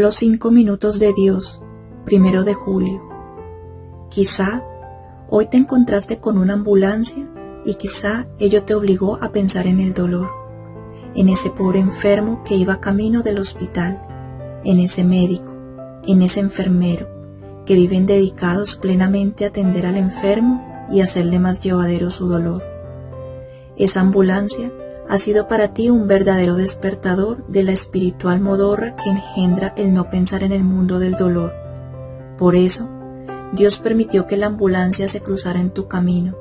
Los 5 minutos de Dios, 1 de julio. Quizá hoy te encontraste con una ambulancia y quizá ello te obligó a pensar en el dolor, en ese pobre enfermo que iba camino del hospital, en ese médico, en ese enfermero, que viven dedicados plenamente a atender al enfermo y hacerle más llevadero su dolor. Esa ambulancia ha sido para ti un verdadero despertador de la espiritual modorra que engendra el no pensar en el mundo del dolor. Por eso, Dios permitió que la ambulancia se cruzara en tu camino.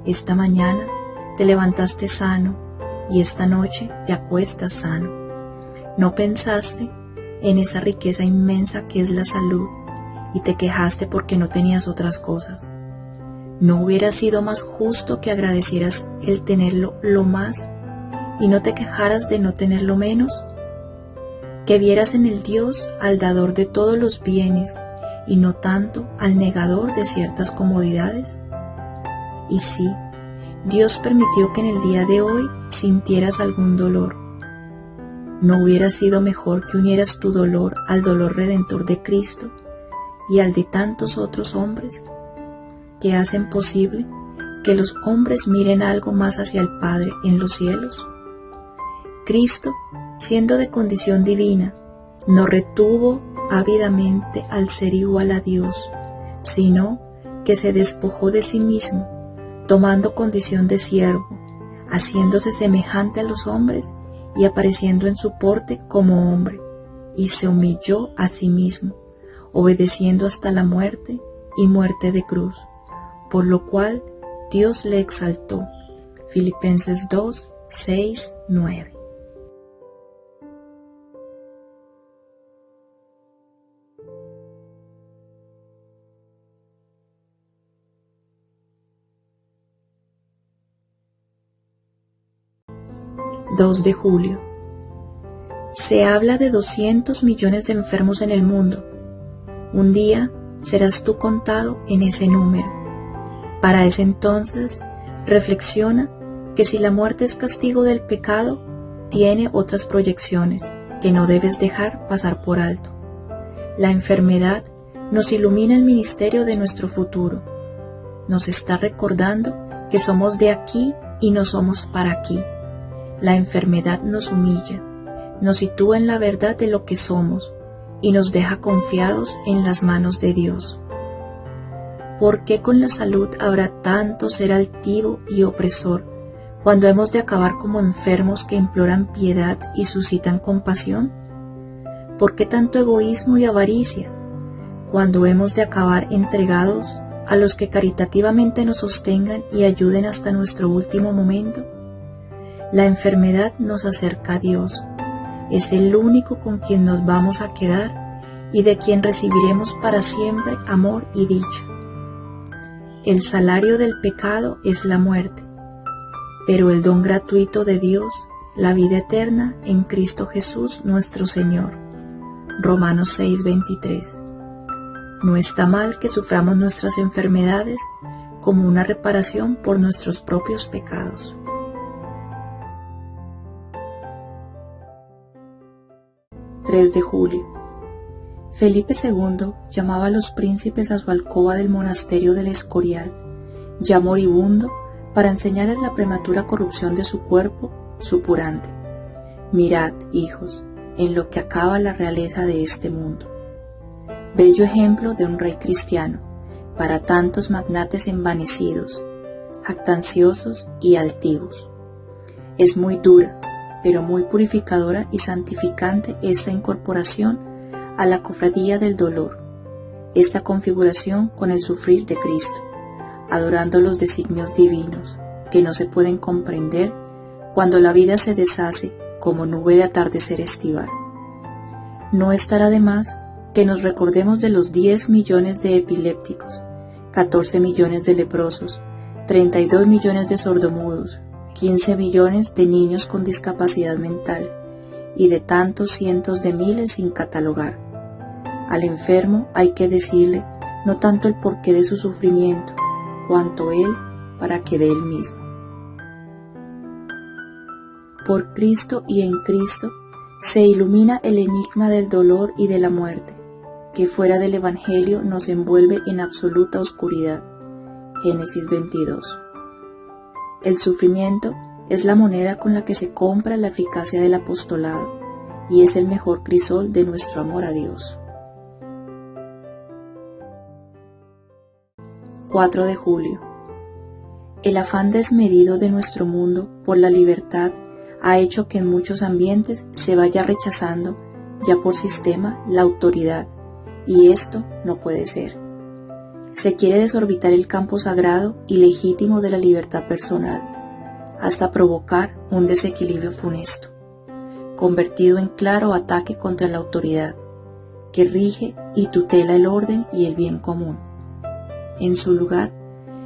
Esta mañana te levantaste sano y esta noche te acuestas sano. No pensaste en esa riqueza inmensa que es la salud y te quejaste porque no tenías otras cosas. ¿No hubiera sido más justo que agradecieras el tenerlo lo más y no te quejaras de no tenerlo menos? Que vieras en el Dios al dador de todos los bienes y no tanto al negador de ciertas comodidades. Y sí, Dios permitió que en el día de hoy sintieras algún dolor. ¿No hubiera sido mejor que unieras tu dolor al dolor redentor de Cristo y al de tantos otros hombres que hacen posible que los hombres miren algo más hacia el Padre en los cielos? Cristo, siendo de condición divina, no retuvo ávidamente al ser igual a Dios, sino que se despojó de sí mismo, tomando condición de siervo, haciéndose semejante a los hombres y apareciendo en su porte como hombre, y se humilló a sí mismo, obedeciendo hasta la muerte y muerte de cruz, por lo cual Dios le exaltó. Filipenses 2, 6, 9. ...2 de julio... Se habla de 200 millones de enfermos en el mundo. Un día serás tú contado en ese número. Para ese entonces, reflexiona que si la muerte es castigo del pecado, tiene otras proyecciones que no debes dejar pasar por alto. La enfermedad nos ilumina el ministerio de nuestro futuro. Nos está recordando que somos de aquí y no somos para aquí. La enfermedad nos humilla, nos sitúa en la verdad de lo que somos y nos deja confiados en las manos de Dios. ¿Por qué con la salud habrá tanto ser altivo y opresor cuando hemos de acabar como enfermos que imploran piedad y suscitan compasión? ¿Por qué tanto egoísmo y avaricia cuando hemos de acabar entregados a los que caritativamente nos sostengan y ayuden hasta nuestro último momento? La enfermedad nos acerca a Dios. Es el único con quien nos vamos a quedar y de quien recibiremos para siempre amor y dicha. El salario del pecado es la muerte, pero el don gratuito de Dios, la vida eterna en Cristo Jesús nuestro Señor. Romanos 6:23. No está mal que suframos nuestras enfermedades como una reparación por nuestros propios pecados. 3 de julio. Felipe II llamaba a los príncipes a su alcoba del monasterio del Escorial, ya moribundo, para enseñarles la prematura corrupción de su cuerpo supurante. Mirad, hijos, en lo que acaba la realeza de este mundo. Bello ejemplo de un rey cristiano, para tantos magnates envanecidos, jactanciosos y altivos. Es muy dura, pero muy purificadora y santificante esta incorporación a la cofradía del dolor, esta configuración con el sufrir de Cristo, adorando los designios divinos que no se pueden comprender cuando la vida se deshace como nube de atardecer estival. No estará de más que nos recordemos de los 10 millones de epilépticos, 14 millones de leprosos, 32 millones de sordomudos, 15 millones de niños con discapacidad mental y de tantos cientos de miles sin catalogar. Al enfermo hay que decirle no tanto el porqué de su sufrimiento, cuanto él para que dé él mismo. Por Cristo y en Cristo Se ilumina el enigma del dolor y de la muerte, que fuera del Evangelio nos envuelve en absoluta oscuridad. Génesis 22. El sufrimiento es la moneda con la que se compra la eficacia del apostolado y es el mejor crisol de nuestro amor a Dios. 4 de julio. El afán desmedido de nuestro mundo por la libertad ha hecho que en muchos ambientes se vaya rechazando ya por sistema la autoridad, y esto no puede ser. Se quiere desorbitar el campo sagrado y legítimo de la libertad personal, hasta provocar un desequilibrio funesto, convertido en claro ataque contra la autoridad, que rige y tutela el orden y el bien común. En su lugar,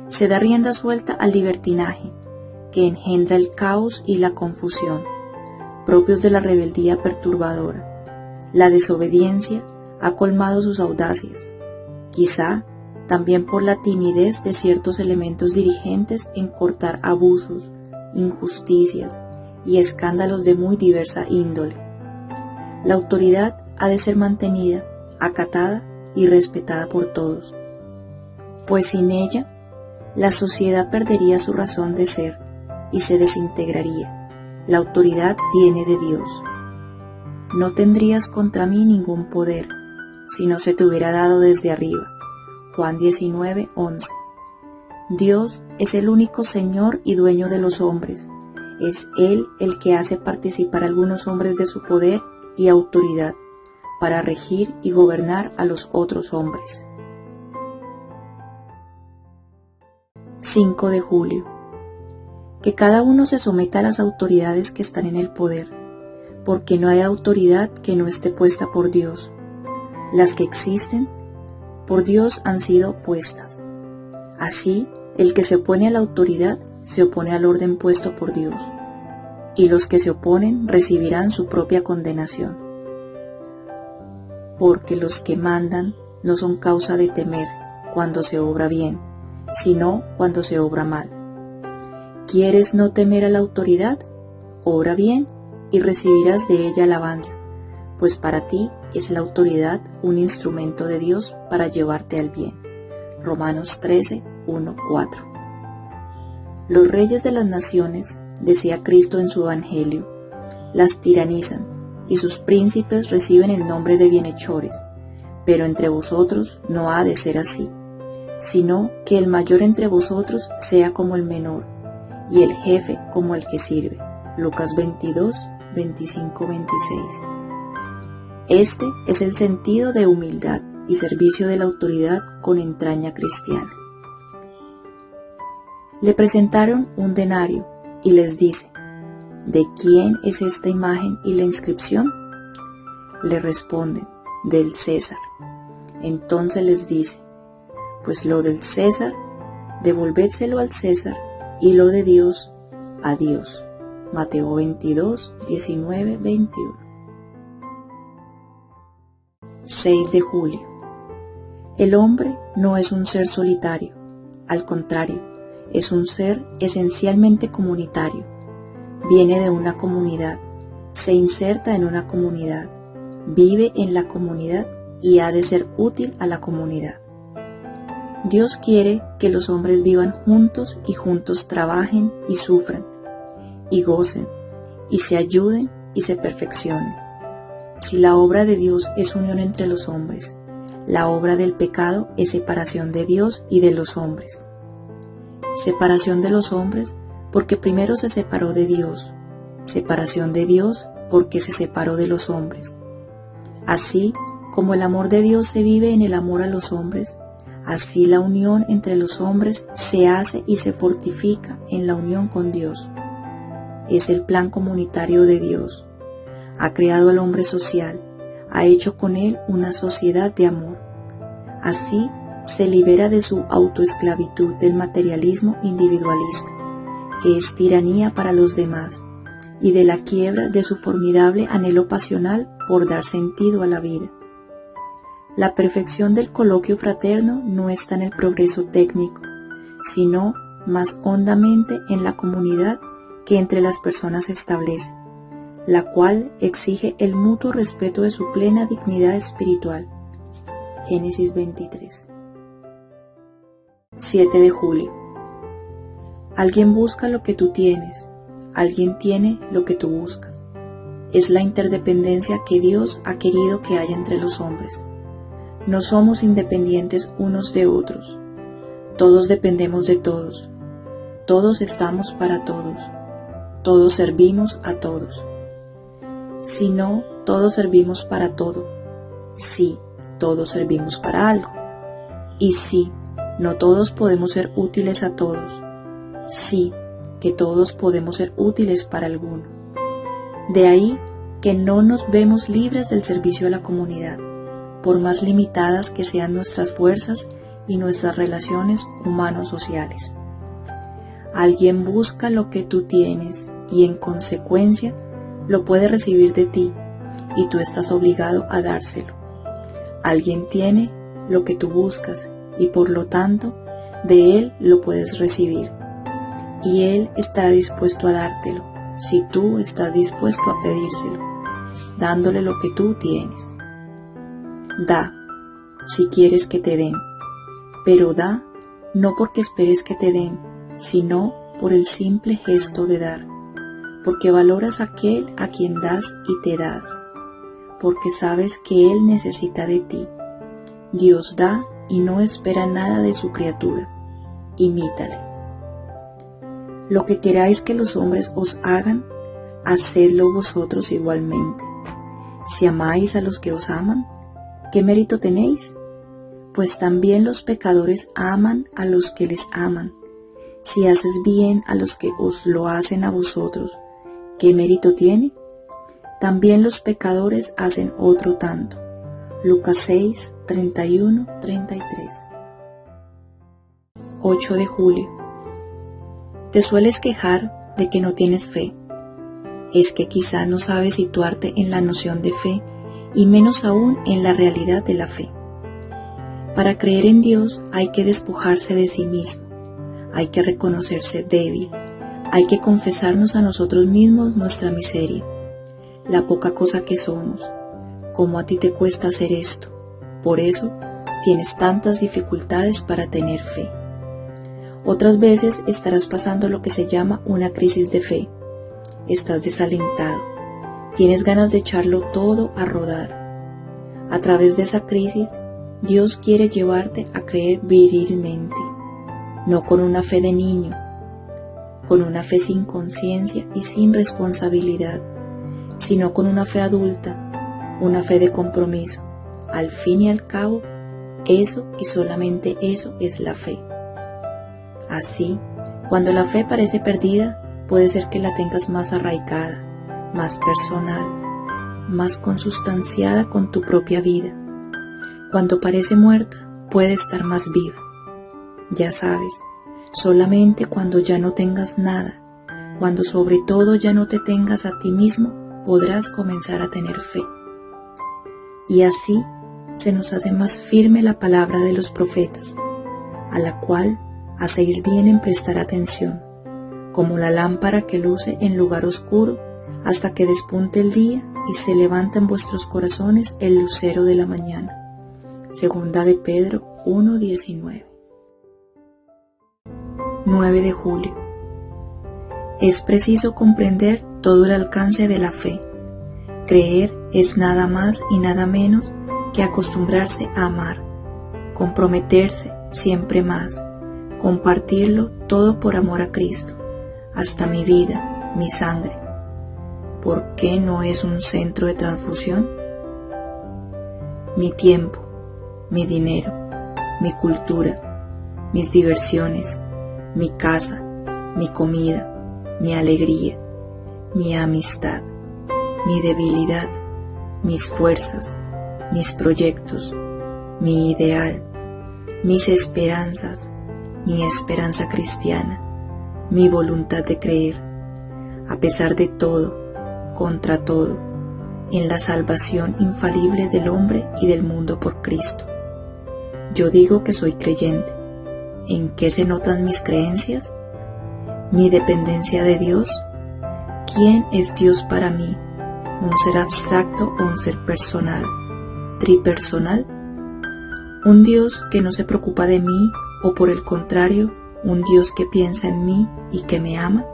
se da rienda suelta al libertinaje, que engendra el caos y la confusión, propios de la rebeldía perturbadora. La desobediencia ha colmado sus audacias, quizá también por la timidez de ciertos elementos dirigentes en cortar abusos, injusticias y escándalos de muy diversa índole. La autoridad ha de ser mantenida, acatada y respetada por todos, pues sin ella, la sociedad perdería su razón de ser y se desintegraría. La autoridad viene de Dios. No tendrías contra mí ningún poder, si no se te hubiera dado desde arriba. Juan 19:11. Dios es el único Señor y dueño de los hombres. Es Él el que hace participar a algunos hombres de su poder y autoridad para regir y gobernar a los otros hombres. 5 de julio. Que cada uno se someta a las autoridades que están en el poder, porque no hay autoridad que no esté puesta por Dios. Las que existen, por Dios han sido puestas. Así, el que se opone a la autoridad se opone al orden puesto por Dios, y los que se oponen recibirán su propia condenación. Porque los que mandan no son causa de temer cuando se obra bien, sino cuando se obra mal. ¿Quieres no temer a la autoridad? Obra bien y recibirás de ella alabanza, pues para ti es la autoridad un instrumento de Dios para llevarte al bien. Romanos 13:1-4. Los reyes de las naciones, decía Cristo en su Evangelio, las tiranizan y sus príncipes reciben el nombre de bienhechores, pero entre vosotros no ha de ser así, sino que el mayor entre vosotros sea como el menor, y el jefe como el que sirve. Lucas 22:25-26. Este es el sentido de humildad y servicio de la autoridad con entraña cristiana. Le presentaron un denario y les dice: ¿de quién es esta imagen y la inscripción? Le responden: del César. Entonces les dice: pues lo del César, devolvédselo al César, y lo de Dios, a Dios. Mateo 22:19-21. 6 de julio. El hombre no es un ser solitario, al contrario, es un ser esencialmente comunitario. Viene de una comunidad, se inserta en una comunidad, vive en la comunidad y ha de ser útil a la comunidad. Dios quiere que los hombres vivan juntos y juntos trabajen y sufran, y gocen, y se ayuden y se perfeccionen. Si la obra de Dios es unión entre los hombres, la obra del pecado es separación de Dios y de los hombres. Separación de los hombres porque primero se separó de Dios, separación de Dios porque se separó de los hombres. Así como el amor de Dios se vive en el amor a los hombres, así la unión entre los hombres se hace y se fortifica en la unión con Dios. Es el plan comunitario de Dios. Ha creado al hombre social, ha hecho con él una sociedad de amor. Así se libera de su autoesclavitud del materialismo individualista, que es tiranía para los demás, y de la quiebra de su formidable anhelo pasional por dar sentido a la vida. La perfección del coloquio fraterno no está en el progreso técnico, sino más hondamente en la comunidad que entre las personas se establece. la cual exige el mutuo respeto de su plena dignidad espiritual. Génesis 23. 7 de julio. Alguien busca lo que tú tienes, alguien tiene lo que tú buscas. Es la interdependencia que Dios ha querido que haya entre los hombres. No somos independientes unos de otros. Todos dependemos de todos. Todos estamos para todos. Todos servimos a todos. Si no, todos servimos para todo. Sí, todos servimos para algo. Y sí, no todos podemos ser útiles a todos. Sí, que todos podemos ser útiles para alguno. De ahí que no nos vemos libres del servicio a la comunidad, por más limitadas que sean nuestras fuerzas y nuestras relaciones humanos-sociales. Alguien busca lo que tú tienes y en consecuencia lo puede recibir de ti y tú estás obligado a dárselo. Alguien tiene lo que tú buscas y por lo tanto de él lo puedes recibir y él estará dispuesto a dártelo si tú estás dispuesto a pedírselo, dándole lo que tú tienes. Da, si quieres que te den, pero da no porque esperes que te den, sino por el simple gesto de dar, porque valoras a aquel a quien das y te das, porque sabes que él necesita de ti. Dios da y no espera nada de su criatura. Imítale. Lo que queráis que los hombres os hagan, hacedlo vosotros igualmente. Si amáis a los que os aman, ¿qué mérito tenéis? Pues también los pecadores aman a los que les aman. Si haces bien a los que os lo hacen a vosotros, ¿qué mérito tiene? También los pecadores hacen otro tanto. Lucas 6, 31, 33. 8 de julio. Te sueles quejar de que no tienes fe. Es que quizá no sabes situarte en la noción de fe y menos aún en la realidad de la fe. Para creer en Dios hay que despojarse de sí mismo, hay que reconocerse débil, hay que confesarnos a nosotros mismos nuestra miseria, la poca cosa que somos, cómo a ti te cuesta hacer esto, por eso tienes tantas dificultades para tener fe. Otras veces estarás pasando lo que se llama una crisis de fe. Estás desalentado, tienes ganas de echarlo todo a rodar. A través de esa crisis, Dios quiere llevarte a creer virilmente, no con una fe de niño, con una fe sin conciencia y sin responsabilidad, sino con una fe adulta, una fe de compromiso. Al fin y al cabo, eso y solamente eso es la fe. Así, cuando la fe parece perdida, puede ser que la tengas más arraigada, más personal, más consustanciada con tu propia vida. Cuando parece muerta, puede estar más viva. Ya sabes, solamente cuando ya no tengas nada, cuando sobre todo ya no te tengas a ti mismo, podrás comenzar a tener fe. Y así se nos hace más firme la palabra de los profetas, a la cual hacéis bien en prestar atención, como la lámpara que luce en lugar oscuro hasta que despunte el día y se levanta en vuestros corazones el lucero de la mañana. Segunda de Pedro 1:19. 9 de julio. Es preciso comprender todo el alcance de la fe. Creer es nada más y nada menos que acostumbrarse a amar, comprometerse siempre más, compartirlo todo por amor a Cristo, hasta mi vida, mi sangre. ¿Por qué no es un centro de transfusión? Mi tiempo, mi dinero, mi cultura, mis diversiones, mi casa, mi comida, mi alegría, mi amistad, mi debilidad, mis fuerzas, mis proyectos, mi ideal, mis esperanzas, mi esperanza cristiana, mi voluntad de creer, a pesar de todo, contra todo, en la salvación infalible del hombre y del mundo por Cristo. Yo digo que soy creyente. ¿En qué se notan mis creencias? Mi dependencia de Dios. ¿Quién es Dios para mí un ser abstracto o un ser personal, tripersonal, un Dios que no se preocupa de mí o por el contrario, un Dios que piensa en mí y que me ama.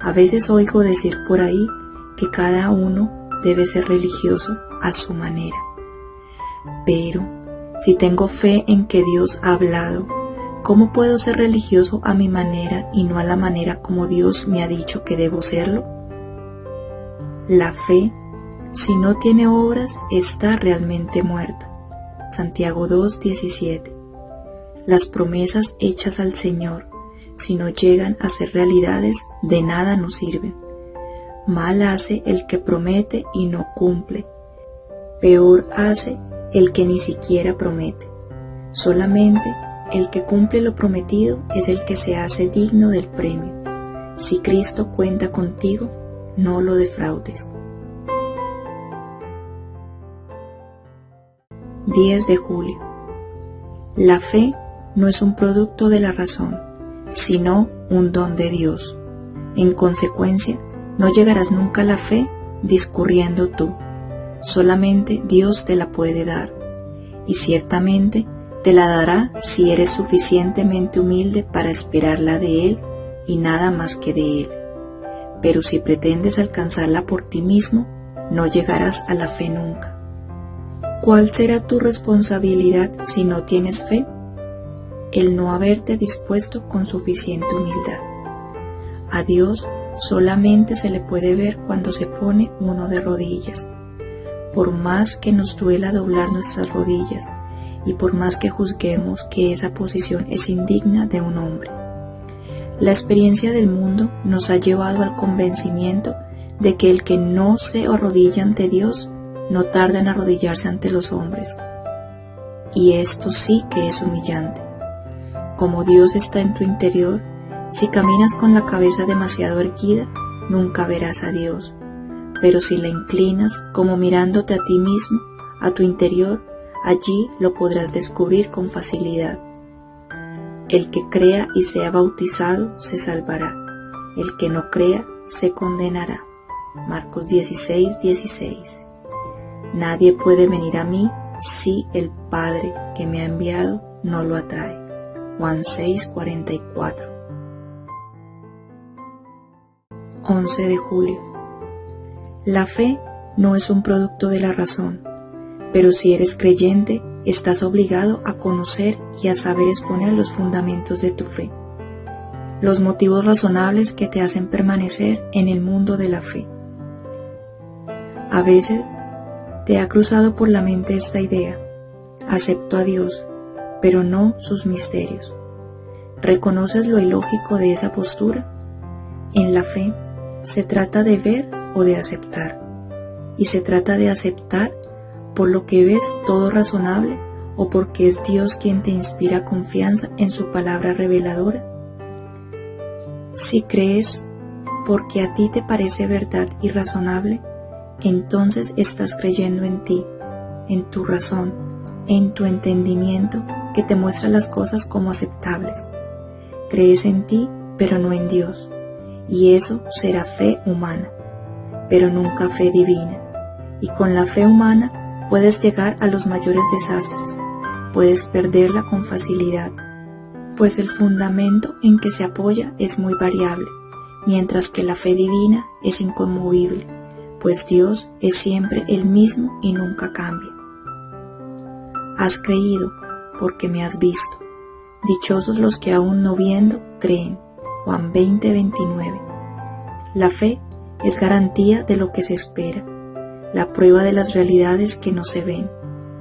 A veces oigo decir por ahí que cada uno debe ser religioso a su manera. Pero, si tengo fe en que Dios ha hablado, ¿cómo puedo ser religioso a mi manera y no a la manera como Dios me ha dicho que debo serlo? La fe, si no tiene obras, está realmente muerta. Santiago 2:17. Las promesas hechas al Señor, si no llegan a ser realidades, de nada nos sirven. Mal hace el que promete y no cumple. Peor hace el que ni siquiera promete. Solamente el que cumple lo prometido es el que se hace digno del premio. Si Cristo cuenta contigo, no lo defraudes. 10 de julio. La fe no es un producto de la razón, sino un don de Dios. En consecuencia, no llegarás nunca a la fe discurriendo tú. Solamente Dios te la puede dar, y ciertamente te la dará si eres suficientemente humilde para esperarla de Él y nada más que de Él. Pero si pretendes alcanzarla por ti mismo, no llegarás a la fe nunca. ¿Cuál será tu responsabilidad si no tienes fe? El no haberte dispuesto con suficiente humildad. A Dios solamente se le puede ver cuando se pone uno de rodillas. Por más que nos duela doblar nuestras rodillas y por más que juzguemos que esa posición es indigna de un hombre. La experiencia del mundo nos ha llevado al convencimiento de que el que no se arrodilla ante Dios no tarda en arrodillarse ante los hombres. Y esto sí que es humillante. Como Dios está en tu interior, si caminas con la cabeza demasiado erguida, nunca verás a Dios. Pero si la inclinas, como mirándote a ti mismo, a tu interior, allí lo podrás descubrir con facilidad. El que crea y sea bautizado se salvará. El que no crea se condenará. Marcos 16:16. Nadie puede venir a mí si el Padre que me ha enviado no lo atrae. Juan 6:44. 11 de julio. La fe no es un producto de la razón, pero si eres creyente, estás obligado a conocer y a saber exponer los fundamentos de tu fe, los motivos razonables que te hacen permanecer en el mundo de la fe. A veces te ha cruzado por la mente esta idea: acepto a Dios, pero no sus misterios. ¿Reconoces lo ilógico de esa postura? En la fe se trata de ver o de aceptar, y se trata de aceptar por lo que ves todo razonable o porque es Dios quien te inspira confianza en su palabra reveladora. Si crees porque a ti te parece verdad y razonable, entonces estás creyendo en ti, en tu razón, en tu entendimiento que te muestra las cosas como aceptables. Crees en ti, pero no en Dios, y eso será fe humana, pero nunca fe divina. Y con la fe humana puedes llegar a los mayores desastres, puedes perderla con facilidad, pues el fundamento en que se apoya es muy variable, mientras que la fe divina es inconmovible, pues Dios es siempre el mismo y nunca cambia. Has creído porque me has visto. Dichosos los que aún no viendo creen. Juan 20:29. La fe es garantía de lo que se espera, la prueba de las realidades que no se ven.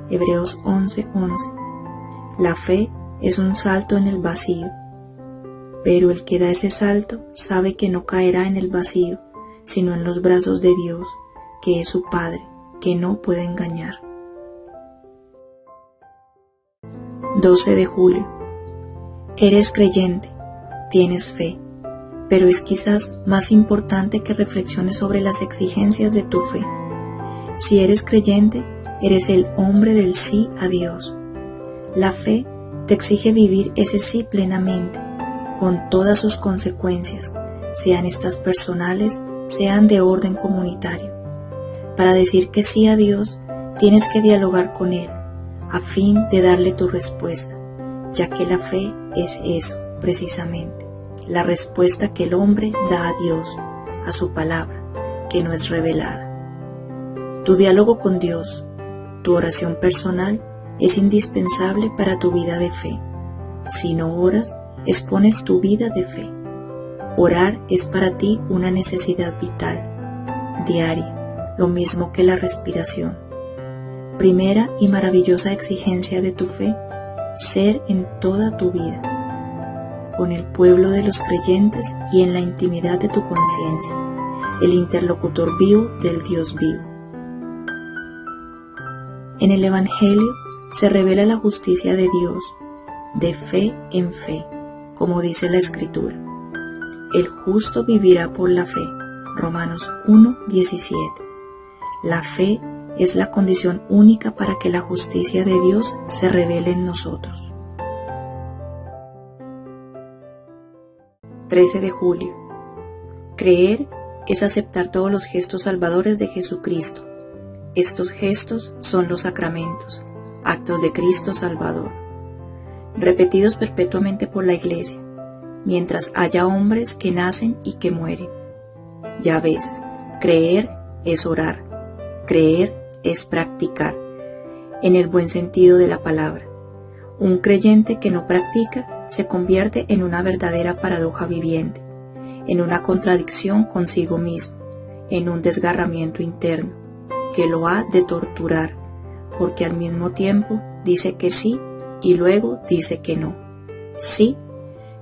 Hebreos 11:11. La fe es un salto en el vacío, pero el que da ese salto sabe que no caerá en el vacío, sino en los brazos de Dios, que es su Padre, que no puede engañar. 12 de julio. Eres creyente, tienes fe, pero es quizás más importante que reflexiones sobre las exigencias de tu fe. Si eres creyente, eres el hombre del sí a Dios. La fe te exige vivir ese sí plenamente, con todas sus consecuencias, sean estas personales, sean de orden comunitario. Para decir que sí a Dios, tienes que dialogar con Él, a fin de darle tu respuesta, ya que la fe es eso, precisamente, la respuesta que el hombre da a Dios, a su palabra, que no es revelada. Tu diálogo con Dios, tu oración personal, es indispensable para tu vida de fe. Si no oras, expones tu vida de fe. Orar es para ti una necesidad vital, diaria, lo mismo que la respiración. Primera y maravillosa exigencia de tu fe, ser en toda tu vida, con el pueblo de los creyentes y en la intimidad de tu conciencia, el interlocutor vivo del Dios vivo. En el Evangelio se revela la justicia de Dios, de fe en fe, como dice la Escritura. El justo vivirá por la fe. Romanos 1:17. La fe es la condición única para que la justicia de Dios se revele en nosotros. 13 de julio. Creer es aceptar todos los gestos salvadores de Jesucristo. Estos gestos son los sacramentos, actos de Cristo Salvador, repetidos perpetuamente por la Iglesia, mientras haya hombres que nacen y que mueren. Ya ves, creer es orar, creer es practicar, en el buen sentido de la palabra. Un creyente que no practica se convierte en una verdadera paradoja viviente, en una contradicción consigo mismo, en un desgarramiento interno, que lo ha de torturar, porque al mismo tiempo dice que sí y luego dice que no. Sí,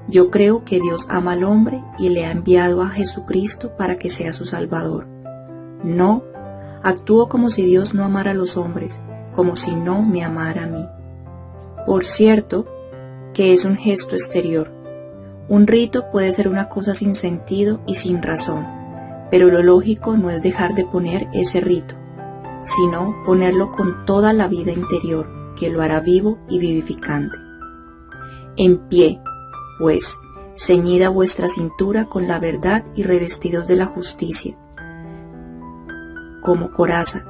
yo creo que Dios ama al hombre y le ha enviado a Jesucristo para que sea su Salvador. No, actúo como si Dios no amara a los hombres, como si no me amara a mí. Por cierto, que es un gesto exterior. Un rito puede ser una cosa sin sentido y sin razón, pero lo lógico no es dejar de poner ese rito, sino ponerlo con toda la vida interior, que lo hará vivo y vivificante. En pie, pues, ceñida vuestra cintura con la verdad y revestidos de la justicia, como coraza,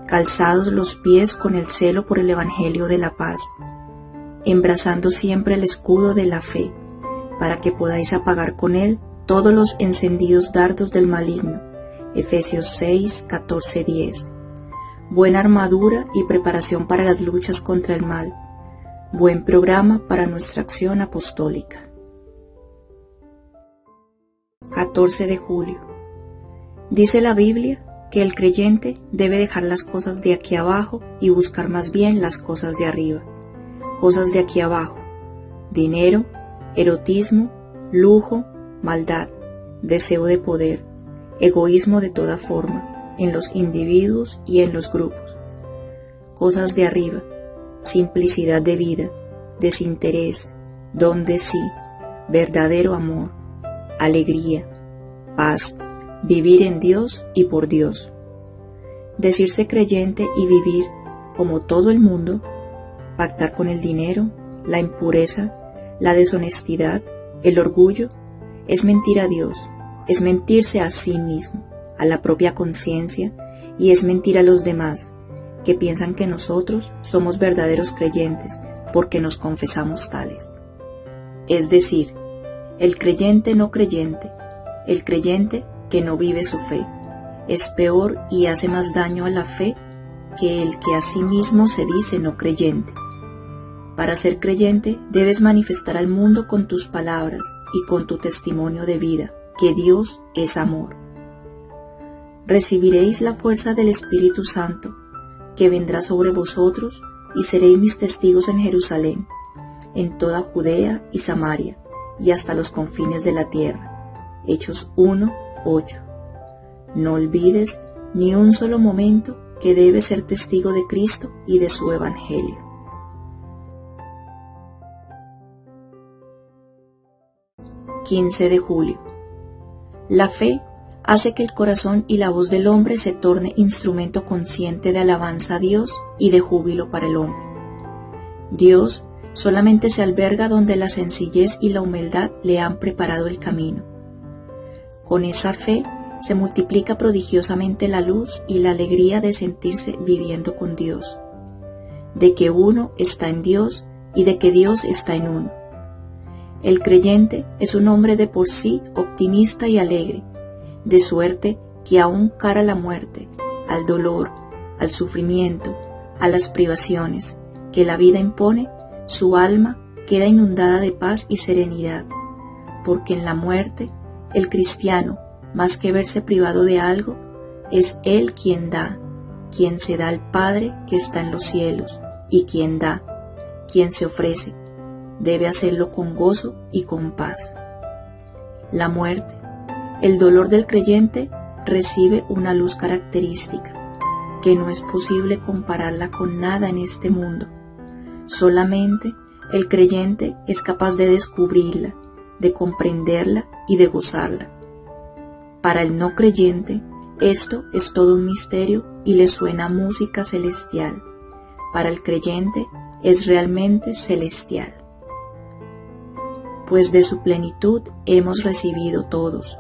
calzados los pies con el celo por el Evangelio de la paz, embrazando siempre el escudo de la fe, para que podáis apagar con él todos los encendidos dardos del maligno. Efesios 6, 14, 10. Buena armadura y preparación para las luchas contra el mal. Buen programa para nuestra acción apostólica. 14 de julio. Dice la Biblia que el creyente debe dejar las cosas de aquí abajo y buscar más bien las cosas de arriba. Cosas de aquí abajo: dinero, erotismo, lujo, maldad, deseo de poder, egoísmo de toda forma, en los individuos y en los grupos. Cosas de arriba: simplicidad de vida, desinterés, don de sí, verdadero amor, alegría, paz, vivir en Dios y por Dios. Decirse creyente y vivir como todo el mundo, pactar con el dinero, la impureza, la deshonestidad, el orgullo, es mentir a Dios, es mentirse a sí mismo, a la propia conciencia, y es mentir a los demás, que piensan que nosotros somos verdaderos creyentes porque nos confesamos tales. Es decir, el creyente no creyente, el creyente que no vive su fe, es peor y hace más daño a la fe que el que a sí mismo se dice no creyente. Para ser creyente debes manifestar al mundo con tus palabras y con tu testimonio de vida que Dios es amor. Recibiréis la fuerza del Espíritu Santo, que vendrá sobre vosotros, y seréis mis testigos en Jerusalén, en toda Judea y Samaria, y hasta los confines de la tierra. Hechos 1:8. No olvides ni un solo momento que debes ser testigo de Cristo y de su Evangelio. 15 de julio. La fe hace que el corazón y la voz del hombre se torne instrumento consciente de alabanza a Dios y de júbilo para el hombre. Dios solamente se alberga donde la sencillez y la humildad le han preparado el camino. Con esa fe se multiplica prodigiosamente la luz y la alegría de sentirse viviendo con Dios, de que uno está en Dios y de que Dios está en uno. El creyente es un hombre de por sí optimista y alegre, de suerte que aún cara a la muerte, al dolor, al sufrimiento, a las privaciones que la vida impone, su alma queda inundada de paz y serenidad, porque en la muerte el cristiano, más que verse privado de algo, es Él quien da, quien se da al Padre que está en los cielos, y quien da, quien se ofrece, debe hacerlo con gozo y con paz. La muerte, el dolor del creyente, recibe una luz característica, que no es posible compararla con nada en este mundo. Solamente el creyente es capaz de descubrirla, de comprenderla y de gozarla. Para el no creyente, esto es todo un misterio y le suena música celestial. Para el creyente es realmente celestial. Pues de su plenitud hemos recibido todos,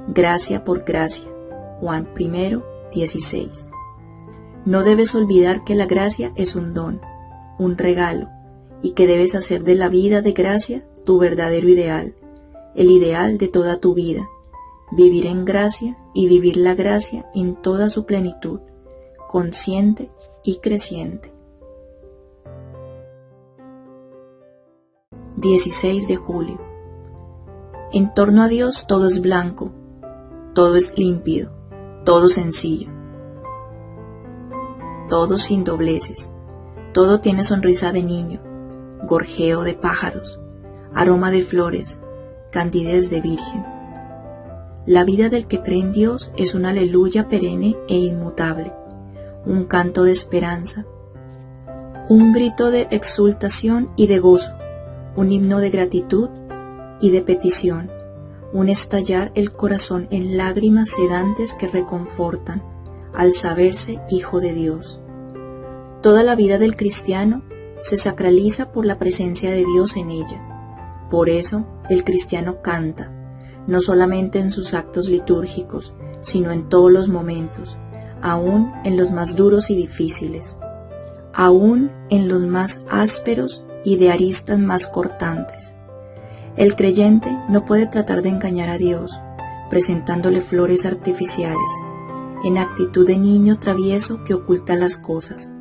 gracia por gracia. Juan 1:16. No debes olvidar que la gracia es un don, un regalo, y que debes hacer de la vida de gracia tu verdadero ideal, el ideal de toda tu vida, vivir en gracia y vivir la gracia en toda su plenitud, consciente y creciente. 16 de julio. En torno a Dios todo es blanco, todo es límpido, todo sencillo, todo sin dobleces, todo tiene sonrisa de niño, gorjeo de pájaros, aroma de flores, candidez de virgen. La vida del que cree en Dios es una aleluya perenne e inmutable, un canto de esperanza, un grito de exultación y de gozo, un himno de gratitud y de petición, un estallar el corazón en lágrimas sedantes que reconfortan al saberse hijo de Dios. Toda la vida del cristiano se sacraliza por la presencia de Dios en ella. Por eso el cristiano canta, no solamente en sus actos litúrgicos, sino en todos los momentos, aún en los más duros y difíciles, aún en los más ásperos y de aristas más cortantes. El creyente no puede tratar de engañar a Dios, presentándole flores artificiales, en actitud de niño travieso que oculta las cosas.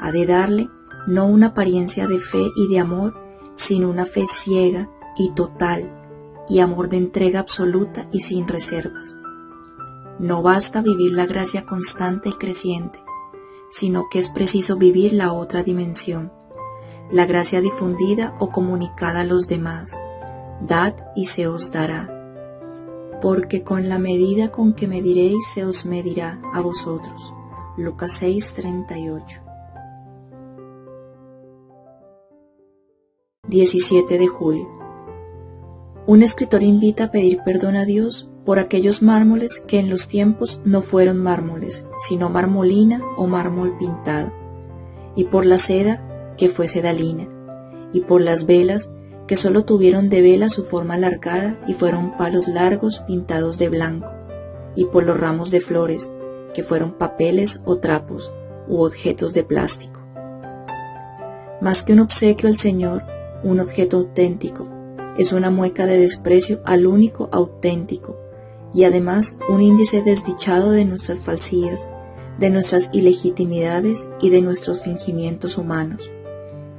Ha de darle no una apariencia de fe y de amor, sino una fe ciega y total, y amor de entrega absoluta y sin reservas. No basta vivir la gracia constante y creciente, sino que es preciso vivir la otra dimensión, la gracia difundida o comunicada a los demás. Dad y se os dará, porque con la medida con que mediréis se os medirá a vosotros. Lucas 6:38. 17 de julio. Un escritor invita a pedir perdón a Dios por aquellos mármoles que en los tiempos no fueron mármoles, sino marmolina o mármol pintado, y por la seda que fue sedalina, y por las velas que solo tuvieron de vela su forma alargada y fueron palos largos pintados de blanco, y por los ramos de flores, que fueron papeles o trapos u objetos de plástico. Más que un obsequio al Señor, un objeto auténtico es una mueca de desprecio al único auténtico, y además un índice desdichado de nuestras falsías, de nuestras ilegitimidades y de nuestros fingimientos humanos.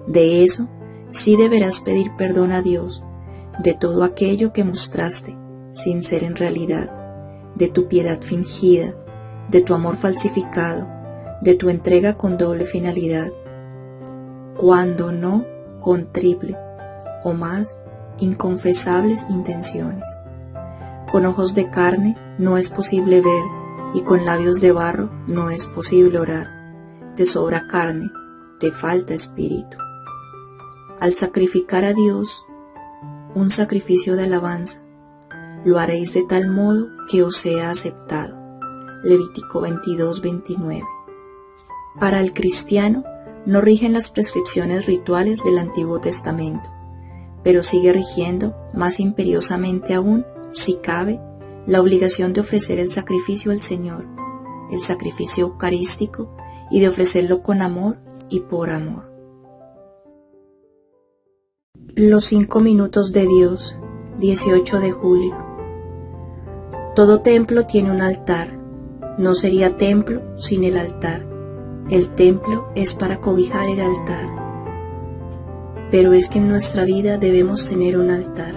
De eso sí deberás pedir perdón a Dios, de todo aquello que mostraste sin ser en realidad, de tu piedad fingida, de tu amor falsificado, de tu entrega con doble finalidad, cuando no con triple o más inconfesables intenciones. Con ojos de carne no es posible ver, y con labios de barro no es posible orar. Te sobra carne, te falta espíritu. Al sacrificar a Dios un sacrificio de alabanza, lo haréis de tal modo que os sea aceptado. Levítico 22:29. Para el cristiano no rigen las prescripciones rituales del Antiguo Testamento, pero sigue rigiendo más imperiosamente aún, si cabe, la obligación de ofrecer el sacrificio al Señor, el sacrificio eucarístico, y de ofrecerlo con amor y por amor. Los 5 minutos de Dios, 18 de julio. Todo templo tiene un altar. No sería templo sin el altar. El templo es para cobijar el altar. Pero es que en nuestra vida debemos tener un altar.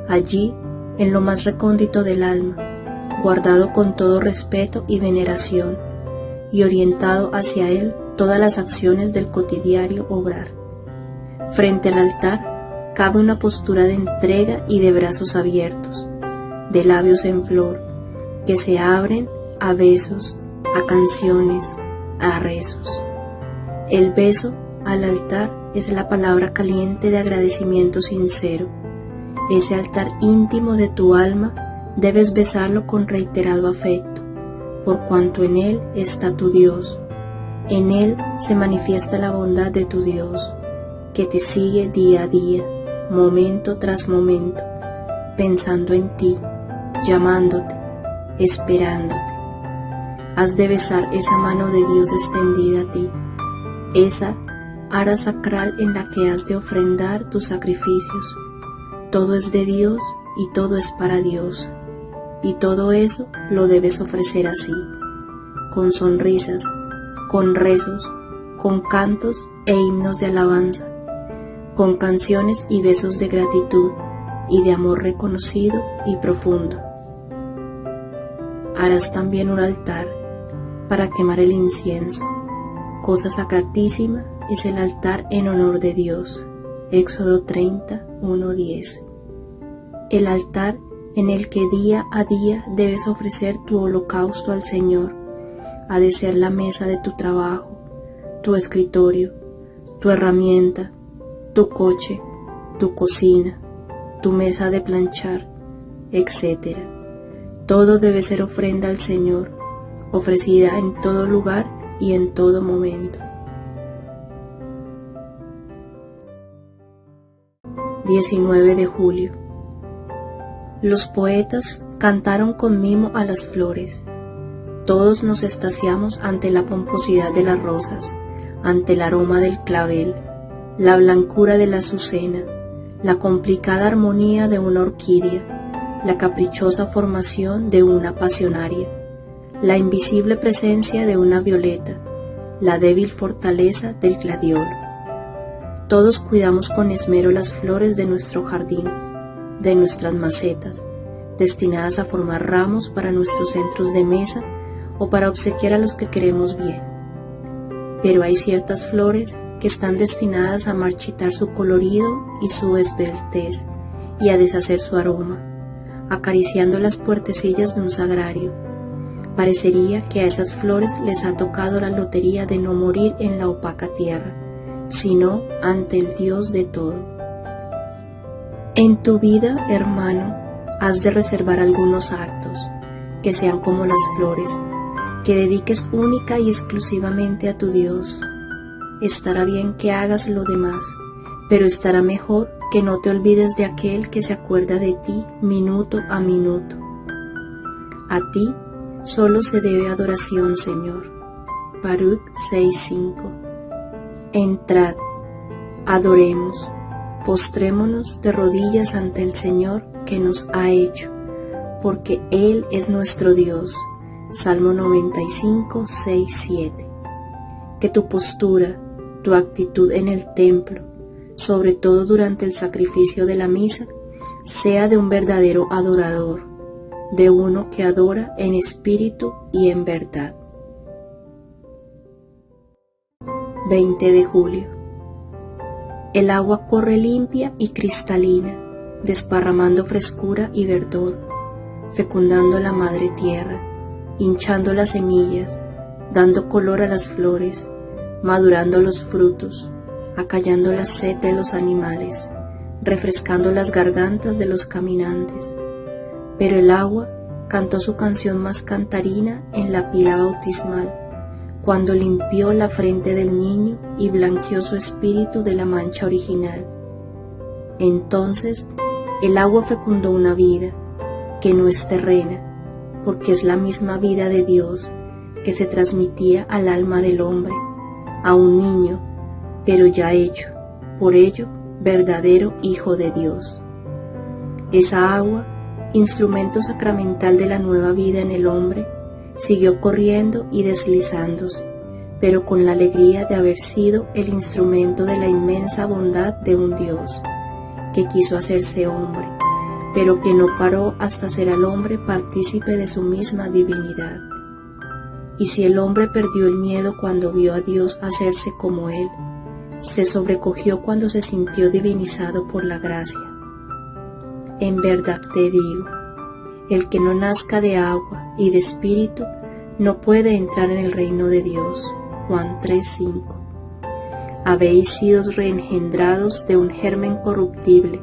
Allí, en lo más recóndito del alma, guardado con todo respeto y veneración, y orientado hacia él todas las acciones del cotidiano obrar. Frente al altar cabe una postura de entrega y de brazos abiertos, de labios en flor, que se abren a besos, a canciones, a rezos. El beso al altar es la palabra caliente de agradecimiento sincero. Ese altar íntimo de tu alma debes besarlo con reiterado afecto, por cuanto en él está tu Dios. En él se manifiesta la bondad de tu Dios, que te sigue día a día, momento tras momento, pensando en ti, llamándote, esperándote. Has de besar esa mano de Dios extendida a ti, esa ara sacral en la que has de ofrendar tus sacrificios. Todo es de Dios y todo es para Dios, y todo eso lo debes ofrecer así, con sonrisas, con rezos, con cantos e himnos de alabanza, con canciones y besos de gratitud y de amor reconocido y profundo. Harás también un altar para quemar el incienso. Cosa sacratísima es el altar en honor de Dios. Éxodo 30, 1-10. El altar en el que día a día debes ofrecer tu holocausto al Señor, ha de ser la mesa de tu trabajo, tu escritorio, tu herramienta, tu coche, tu cocina, tu mesa de planchar, etc. Todo debe ser ofrenda al Señor, ofrecida en todo lugar y en todo momento. 19 de julio. Los poetas cantaron con mimo a las flores. Todos nos extasiamos ante la pomposidad de las rosas, ante el aroma del clavel, la blancura de la azucena, la complicada armonía de una orquídea, la caprichosa formación de una pasionaria, la invisible presencia de una violeta, la débil fortaleza del gladiolo. Todos cuidamos con esmero las flores de nuestro jardín, de nuestras macetas, destinadas a formar ramos para nuestros centros de mesa o para obsequiar a los que queremos bien. Pero hay ciertas flores que están destinadas a marchitar su colorido y su esbeltez y a deshacer su aroma, acariciando las puertecillas de un sagrario. Parecería que a esas flores les ha tocado la lotería de no morir en la opaca tierra, sino ante el Dios de todo. En tu vida, hermano, has de reservar algunos actos, que sean como las flores, que dediques única y exclusivamente a tu Dios. Estará bien que hagas lo demás, pero estará mejor que no te olvides de aquel que se acuerda de ti minuto a minuto. A ti solo se debe adoración, Señor. Baruch 6:5. Entrad, adoremos, postrémonos de rodillas ante el Señor que nos ha hecho, porque Él es nuestro Dios. Salmo 95, 6, 7. Que tu postura, tu actitud en el templo, sobre todo durante el sacrificio de la misa, sea de un verdadero adorador, de uno que adora en espíritu y en verdad. 20 de julio. El agua corre limpia y cristalina, desparramando frescura y verdor, fecundando la madre tierra, hinchando las semillas, dando color a las flores, madurando los frutos, acallando la sed de los animales, refrescando las gargantas de los caminantes. Pero el agua cantó su canción más cantarina en la pila bautismal, cuando limpió la frente del niño y blanqueó su espíritu de la mancha original. Entonces el agua fecundó una vida, que no es terrena, porque es la misma vida de Dios que se transmitía al alma del hombre, a un niño, pero ya hecho, por ello, verdadero Hijo de Dios. Esa agua, instrumento sacramental de la nueva vida en el hombre, siguió corriendo y deslizándose, pero con la alegría de haber sido el instrumento de la inmensa bondad de un Dios, que quiso hacerse hombre, pero que no paró hasta ser al hombre partícipe de su misma divinidad. Y si el hombre perdió el miedo cuando vio a Dios hacerse como él, se sobrecogió cuando se sintió divinizado por la gracia. En verdad te digo, el que no nazca de agua y de espíritu no puede entrar en el reino de Dios. Juan 3:5. Habéis sido reengendrados de un germen corruptible,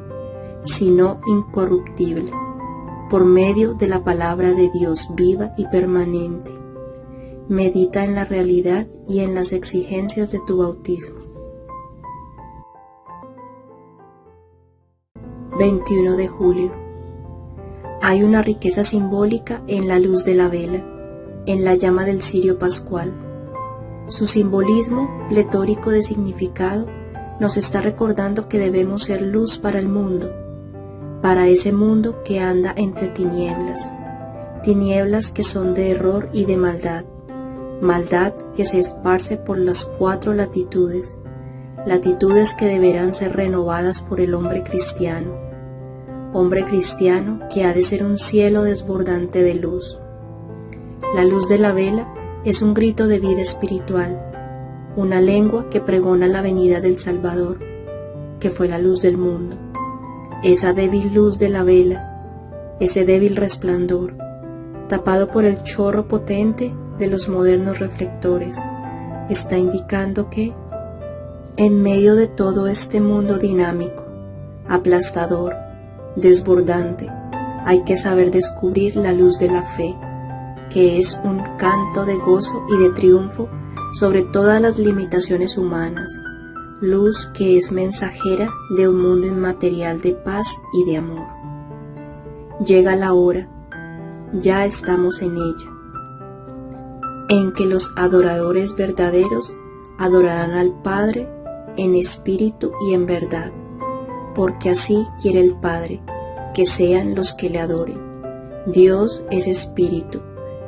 sino incorruptible, por medio de la palabra de Dios viva y permanente. Medita en la realidad y en las exigencias de tu bautismo. 21 de julio. Hay una riqueza simbólica en la luz de la vela, en la llama del cirio pascual. Su simbolismo, pletórico de significado, nos está recordando que debemos ser luz para el mundo, para ese mundo que anda entre tinieblas, tinieblas que son de error y de maldad, maldad que se esparce por las 4 latitudes, latitudes que deberán ser renovadas por el hombre cristiano que ha de ser un cielo desbordante de luz. La luz de la vela es un grito de vida espiritual, una lengua que pregona la venida del Salvador, que fue la luz del mundo. Esa débil luz de la vela, ese débil resplandor, tapado por el chorro potente de los modernos reflectores, está indicando que, en medio de todo este mundo dinámico, aplastador, desbordante, hay que saber descubrir la luz de la fe, que es un canto de gozo y de triunfo sobre todas las limitaciones humanas, luz que es mensajera de un mundo inmaterial de paz y de amor. Llega la hora, ya estamos en ella, en que los adoradores verdaderos adorarán al Padre en espíritu y en verdad, porque así quiere el Padre, que sean los que le adoren. Dios es espíritu,